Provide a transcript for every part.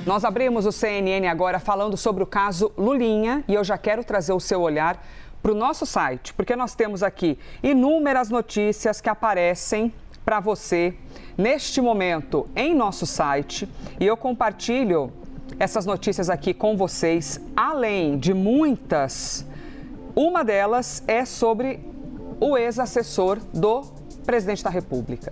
Nós abrimos o CNN agora falando sobre o caso Lulinha e eu já quero trazer o seu olhar para o nosso site, porque nós temos aqui inúmeras notícias que aparecem para você neste momento em nosso site e eu compartilho essas notícias aqui com vocês, além de muitas. Uma delas é sobre o ex-assessor do presidente da República,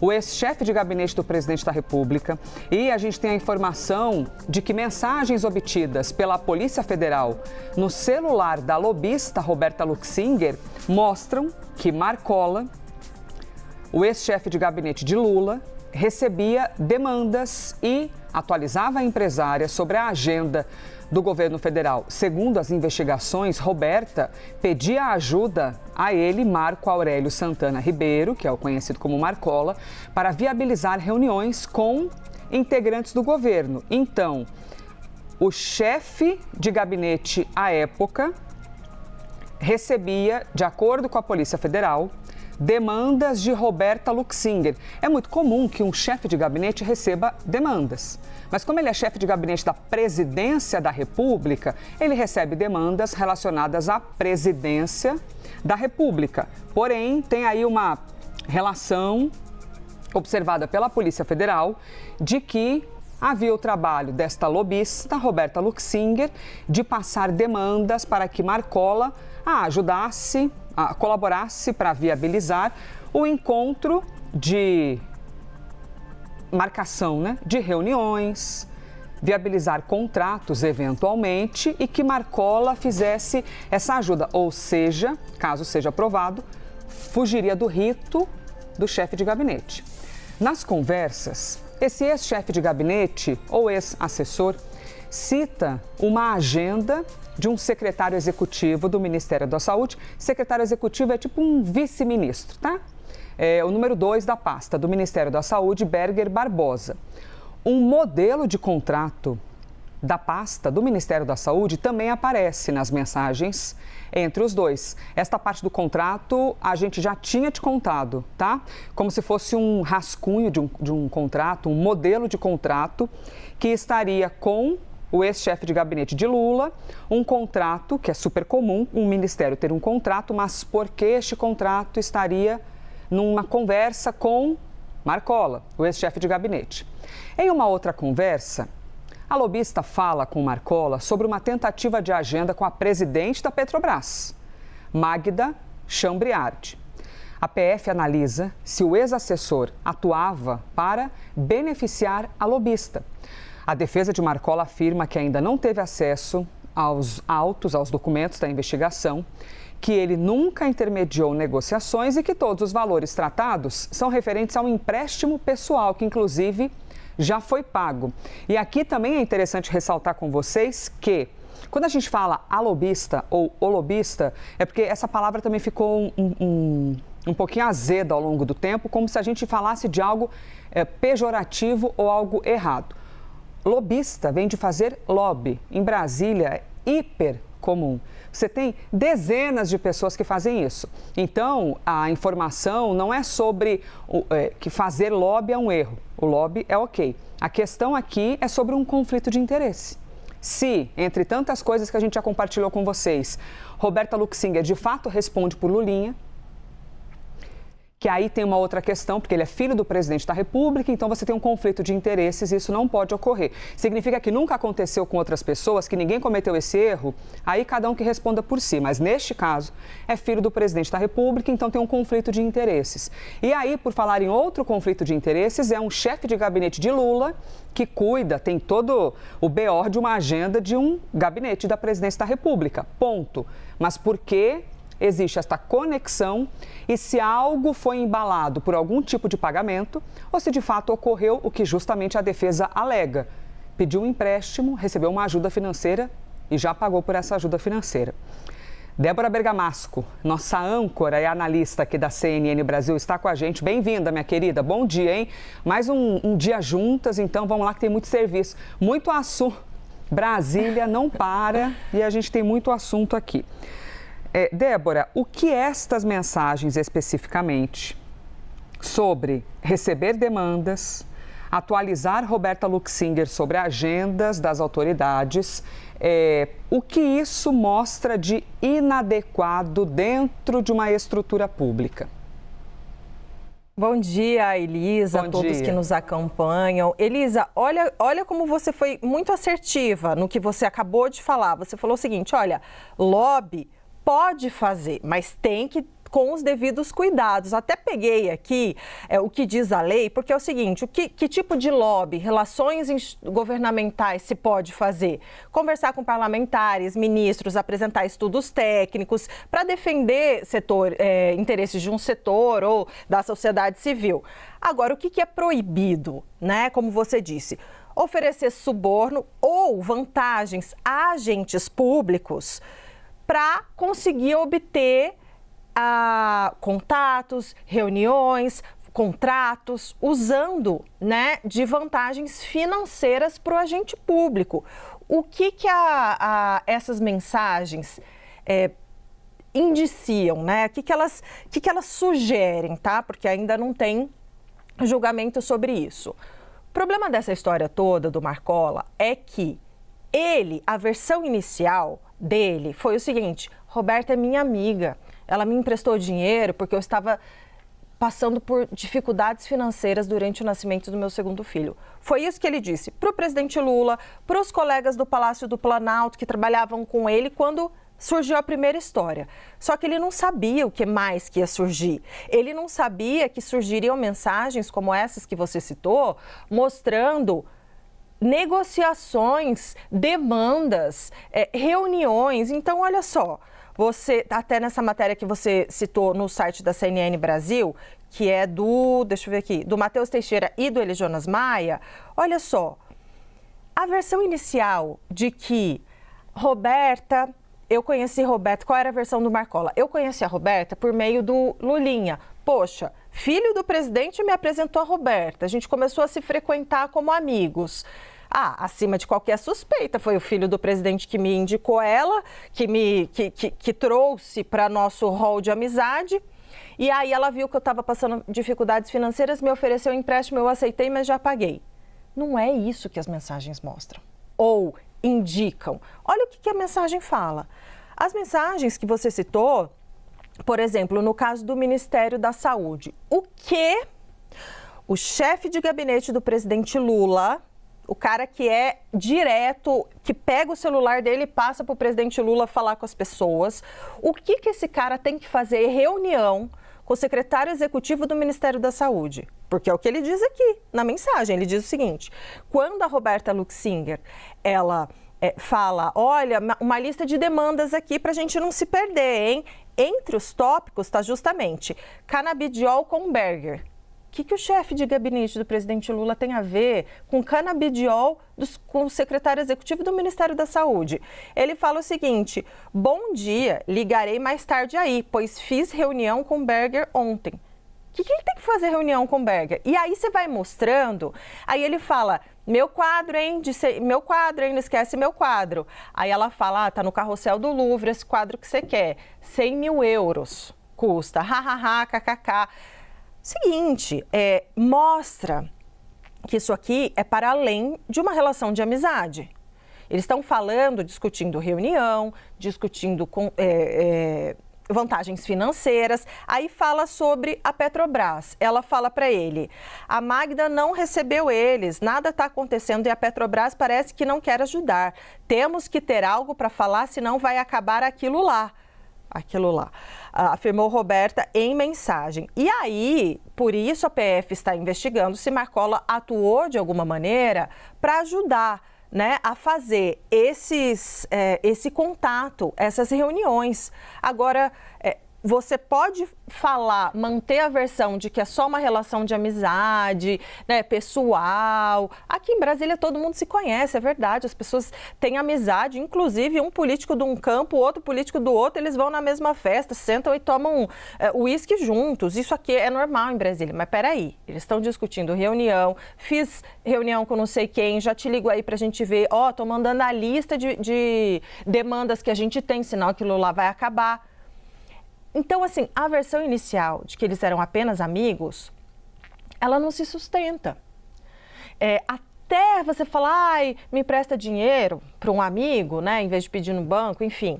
o ex-chefe de gabinete do presidente da República, e a gente tem a informação de que mensagens obtidas pela Polícia Federal no celular da lobista Roberta Luxinger mostram que Marcola, o ex-chefe de gabinete de Lula, recebia demandas e atualizava a empresária sobre a agenda do governo federal. Segundo as investigações, Roberta pedia ajuda a ele, Marco Aurélio Santana Ribeiro, que é o conhecido como Marcola, para viabilizar reuniões com integrantes do governo. Então, o chefe de gabinete à época recebia, de acordo com a Polícia Federal, demandas de Roberta Luxinger. É muito comum que um chefe de gabinete receba demandas, mas como ele é chefe de gabinete da Presidência da República, ele recebe demandas relacionadas à Presidência da República. Porém, tem aí uma relação observada pela Polícia Federal de que havia o trabalho desta lobista, Roberta Luxinger, de passar demandas para que Marcola ajudasse, colaborasse para viabilizar o encontro de marcação, de reuniões, viabilizar contratos eventualmente e que Marcola fizesse essa ajuda. Ou seja, caso seja aprovado, fugiria do rito do chefe de gabinete. Nas conversas, esse ex-chefe de gabinete ou ex-assessor cita uma agenda de um secretário executivo do Ministério da Saúde. Secretário executivo é tipo um vice-ministro, tá? É o número 2 da pasta do Ministério da Saúde, Berger Barbosa. Um modelo de contrato da pasta do Ministério da Saúde também aparece nas mensagens entre os dois. Esta parte do contrato a gente já tinha te contado, tá? Como se fosse um rascunho de um contrato, um modelo de contrato que estaria com o ex-chefe de gabinete de Lula, um contrato que é super comum, um ministério ter um contrato, mas porque este contrato estaria numa conversa com Marcola, o ex-chefe de gabinete. Em uma outra conversa, a lobista fala com Marcola sobre uma tentativa de agenda com a presidente da Petrobras, Magda Chambriard. A PF analisa se o ex-assessor atuava para beneficiar a lobista. A defesa de Marcola afirma que ainda não teve acesso aos autos, aos documentos da investigação, que ele nunca intermediou negociações e que todos os valores tratados são referentes ao empréstimo pessoal, que inclusive já foi pago. E aqui também é interessante ressaltar com vocês que, quando a gente fala a lobista ou o lobista, é porque essa palavra também ficou um pouquinho azeda ao longo do tempo, como se a gente falasse de algo pejorativo ou algo errado. Lobista vem de fazer lobby. Em Brasília é hiper comum. Você tem dezenas de pessoas que fazem isso. Então, a informação não é sobre que fazer lobby é um erro. O lobby é ok. A questão aqui é sobre um conflito de interesse. Se, entre tantas coisas que a gente já compartilhou com vocês, Roberta Luxinger de fato responde por Lulinha, que aí tem uma outra questão, porque ele é filho do presidente da República, então você tem um conflito de interesses e isso não pode ocorrer. Significa que nunca aconteceu com outras pessoas, que ninguém cometeu esse erro, aí cada um que responda por si. Mas neste caso, é filho do presidente da República, então tem um conflito de interesses. E aí, por falar em outro conflito de interesses, é um chefe de gabinete de Lula que cuida, tem todo o BO de uma agenda de um gabinete da presidência da República. Ponto. Mas por que existe esta conexão e se algo foi embalado por algum tipo de pagamento ou se de fato ocorreu o que justamente a defesa alega. Pediu um empréstimo, recebeu uma ajuda financeira e já pagou por essa ajuda financeira. Débora Bergamasco, nossa âncora e analista aqui da CNN Brasil, está com a gente. Bem-vinda, minha querida. Bom dia, hein? Mais um dia juntas, então vamos lá que tem muito serviço, muito assunto. Brasília não para e a gente tem muito assunto aqui. Débora, o que estas mensagens especificamente sobre receber demandas, atualizar Roberta Luxinger sobre agendas das autoridades. O que isso mostra de inadequado dentro de uma estrutura pública? Bom dia, Elisa, a todos que nos acompanham. Elisa, olha como você foi muito assertiva no que você acabou de falar. Você falou o seguinte, olha, lobby pode fazer, mas tem que com os devidos cuidados. Até peguei aqui o que diz a lei, porque é o seguinte, que tipo de lobby, relações governamentais se pode fazer? Conversar com parlamentares, ministros, apresentar estudos técnicos para defender interesses de um setor ou da sociedade civil. Agora, o que é proibido, né? Como você disse, oferecer suborno ou vantagens a agentes públicos para conseguir obter contatos, reuniões, contratos, usando, né, de vantagens financeiras para o agente público. O que essas mensagens indiciam, né? O que elas sugerem, tá? Porque ainda não tem julgamento sobre isso. O problema dessa história toda do Marcola é que a versão inicial dele foi o seguinte: Roberta é minha amiga. Ela me emprestou dinheiro porque eu estava passando por dificuldades financeiras durante o nascimento do meu segundo filho. Foi isso que ele disse para o presidente Lula, para os colegas do Palácio do Planalto que trabalhavam com ele quando surgiu a primeira história. Só que ele não sabia o que mais que ia surgir. Ele não sabia que surgiriam mensagens como essas que você citou, mostrando negociações, demandas, reuniões. Então, olha só. Você, até nessa matéria que você citou no site da CNN Brasil, que é deixa eu ver aqui, do Matheus Teixeira e do Eli Jonas Maia, olha só, a versão inicial de que eu conheci Roberta, qual era a versão do Marcola? Eu conheci a Roberta por meio do Lulinha. Poxa, filho do presidente me apresentou a Roberta, a gente começou a se frequentar como amigos. Acima de qualquer suspeita, foi o filho do presidente que me indicou ela, que trouxe para nosso hall de amizade. E aí ela viu que eu estava passando dificuldades financeiras, me ofereceu um empréstimo, eu aceitei, mas já paguei. Não é isso que as mensagens mostram ou indicam. Olha o que a mensagem fala. As mensagens que você citou, por exemplo, no caso do Ministério da Saúde, o que o chefe de gabinete do presidente Lula, o cara que é direto, que pega o celular dele e passa para o presidente Lula falar com as pessoas. O que esse cara tem que fazer reunião com o secretário executivo do Ministério da Saúde? Porque é o que ele diz aqui na mensagem. Ele diz o seguinte: quando a Roberta Luxinger, ela fala, olha, uma lista de demandas aqui para a gente não se perder, hein? Entre os tópicos está justamente canabidiol com Berger. O que o chefe de gabinete do presidente Lula tem a ver com canabidiol com o secretário executivo do Ministério da Saúde? Ele fala o seguinte: bom dia, ligarei mais tarde aí, pois fiz reunião com Berger ontem. O que ele tem que fazer reunião com Berger? E aí você vai mostrando, aí ele fala, meu quadro, hein, não esquece meu quadro. Aí ela fala, tá no carrossel do Louvre esse quadro que você quer, 100 mil euros custa, hahaha, kkk. Seguinte, mostra que isso aqui é para além de uma relação de amizade. Eles estão falando, discutindo reunião, discutindo vantagens financeiras. Aí fala sobre a Petrobras. Ela fala para ele, a Magda não recebeu eles, nada está acontecendo e a Petrobras parece que não quer ajudar. Temos que ter algo para falar, senão vai acabar aquilo lá, afirmou Roberta em mensagem. E aí, por isso a PF está investigando se Marcola atuou de alguma maneira para ajudar, né, a fazer esse contato, essas reuniões. Agora, você pode manter a versão de que é só uma relação de amizade, né, pessoal. Aqui em Brasília todo mundo se conhece, é verdade, as pessoas têm amizade, inclusive um político de um campo, outro político do outro, eles vão na mesma festa, sentam e tomam uísque juntos. Isso aqui é normal em Brasília, mas peraí, eles estão discutindo reunião, fiz reunião com não sei quem, já te ligo aí pra gente ver, tô mandando a lista de demandas que a gente tem, senão aquilo lá vai acabar. Então, assim, a versão inicial de que eles eram apenas amigos, ela não se sustenta. Até você falar, ai, me empresta dinheiro para um amigo, né, em vez de pedir no banco, enfim.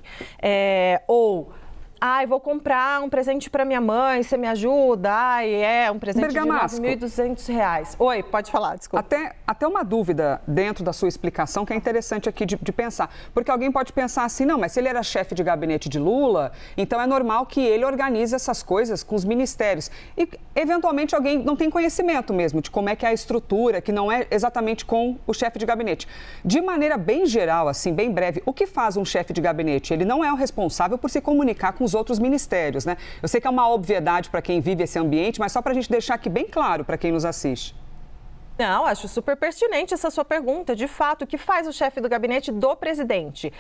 Ou, ai, vou comprar um presente para minha mãe, você me ajuda? Ai, um presente Bergamasco, de R$9.200. Oi, pode falar, desculpa. Até uma dúvida dentro da sua explicação que é interessante aqui de pensar. Porque alguém pode pensar assim, não, mas se ele era chefe de gabinete de Lula, então é normal que ele organize essas coisas com os ministérios. E, eventualmente, alguém não tem conhecimento mesmo de como é que é a estrutura, que não é exatamente com o chefe de gabinete. De maneira bem geral, assim, bem breve, o que faz um chefe de gabinete? Ele não é o responsável por se comunicar com os outros ministérios, né? Eu sei que é uma obviedade para quem vive esse ambiente, mas só para a gente deixar aqui bem claro para quem nos assiste. Não, acho super pertinente essa sua pergunta. De fato, o que faz o chefe do gabinete do presidente?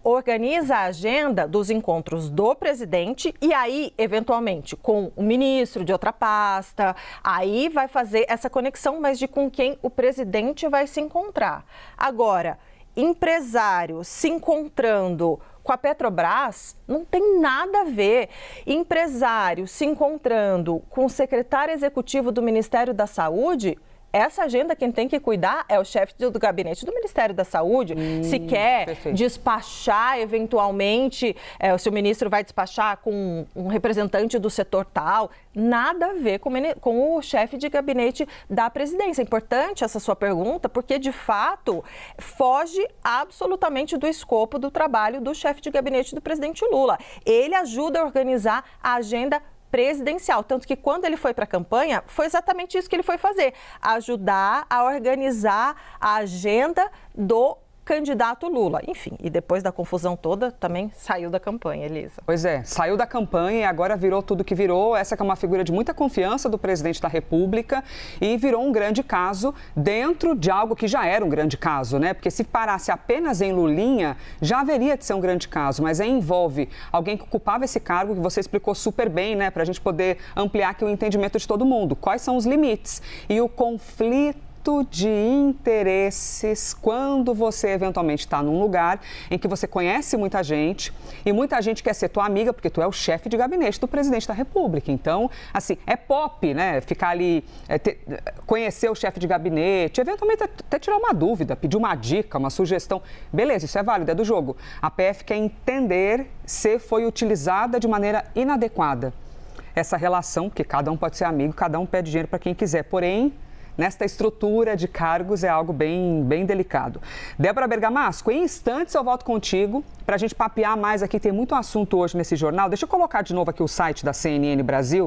Organiza a agenda dos encontros do presidente e aí, eventualmente, com o ministro de outra pasta, aí vai fazer essa conexão, mas de com quem o presidente vai se encontrar. Agora, empresários se encontrando com a Petrobras não tem nada a ver. Empresário se encontrando com o secretário executivo do Ministério da Saúde, essa agenda quem tem que cuidar é o chefe do gabinete do Ministério da Saúde. Se quer despachar eventualmente, se o ministro vai despachar com um representante do setor tal, nada a ver com o chefe de gabinete da presidência. É importante essa sua pergunta, porque de fato foge absolutamente do escopo do trabalho do chefe de gabinete do presidente Lula. Ele ajuda a organizar a agenda presidencial, tanto que quando ele foi para a campanha, foi exatamente isso que ele foi fazer, ajudar a organizar a agenda do candidato Lula. Enfim, e depois da confusão toda, também saiu da campanha, Elisa. Pois é, saiu da campanha e agora virou tudo que virou. Essa que é uma figura de muita confiança do presidente da República e virou um grande caso dentro de algo que já era um grande caso, né? Porque se parasse apenas em Lulinha, já haveria de ser um grande caso, mas aí envolve alguém que ocupava esse cargo, que você explicou super bem, né? Para a gente poder ampliar aqui o entendimento de todo mundo. Quais são os limites? E o conflito de interesses quando você eventualmente está num lugar em que você conhece muita gente e muita gente quer ser tua amiga porque tu é o chefe de gabinete do presidente da República. Então, assim, é pop, né? Ficar ali, conhecer o chefe de gabinete, eventualmente até tirar uma dúvida, pedir uma dica, uma sugestão. Beleza, isso é válido, é do jogo. A PF quer entender se foi utilizada de maneira inadequada essa relação, porque cada um pode ser amigo, cada um pede dinheiro para quem quiser, porém, nesta estrutura de cargos é algo bem delicado. Débora Bergamasco, em instantes eu volto contigo para a gente papear mais aqui, tem muito assunto hoje nesse jornal. Deixa eu colocar de novo aqui o site da CNN Brasil.